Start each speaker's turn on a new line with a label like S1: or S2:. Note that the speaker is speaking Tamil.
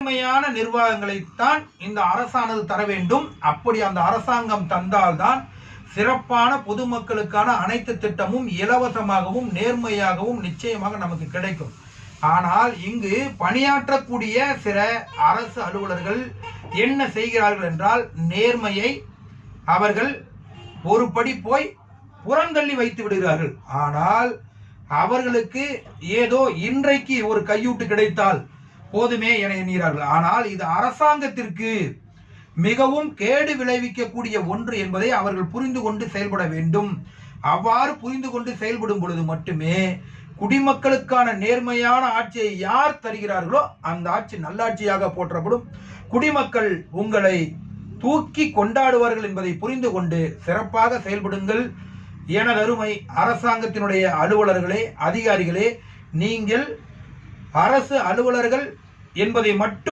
S1: நேர்மையான நிர்வாகங்களைத்தான் இந்த அரசானது தர வேண்டும். அப்படி அந்த அரசாங்கம் தந்தால்தான் சிறப்பான பொதுமக்களுக்கான அனைத்து திட்டமும் இலவசமாகவும் நேர்மையாகவும் நிச்சயமாக நமக்கு கிடைக்கும். ஆனால் இங்கு பணியாற்றக்கூடிய சில அரசு அலுவலர்கள் என்ன செய்கிறார்கள் என்றால், நேர்மையை அவர்கள் ஒரு படி போய் புறந்தள்ளி வைத்து விடுகிறார்கள். ஆனால் அவர்களுக்கு ஏதோ இன்றைக்கு ஒரு கையூட்டு கிடைத்தால் போதுமே என எண்ணுகிறார்கள். ஆனால் இது அரசாங்கத்திற்கு மிகவும் கேடு விளைவிக்கக்கூடிய ஒன்று என்பதை அவர்கள் புரிந்து கொண்டு செயல்பட வேண்டும். அவ்வாறு புரிந்து கொண்டு செயல்படும் பொழுது மட்டுமே குடிமக்களுக்கான நேர்மையான ஆட்சியை யார் தருகிறார்களோ அந்த ஆட்சி நல்லாட்சியாக போற்றப்படும். குடிமக்கள் உங்களை தூக்கி கொண்டாடுவார்கள் என்பதை புரிந்து கொண்டு சிறப்பாக செயல்படுங்கள். எனதருமை அரசாங்கத்தினுடைய அலுவலர்களே, அதிகாரிகளே, நீங்கள் அரசு அலுவலர்கள் என்பதை மட்டும்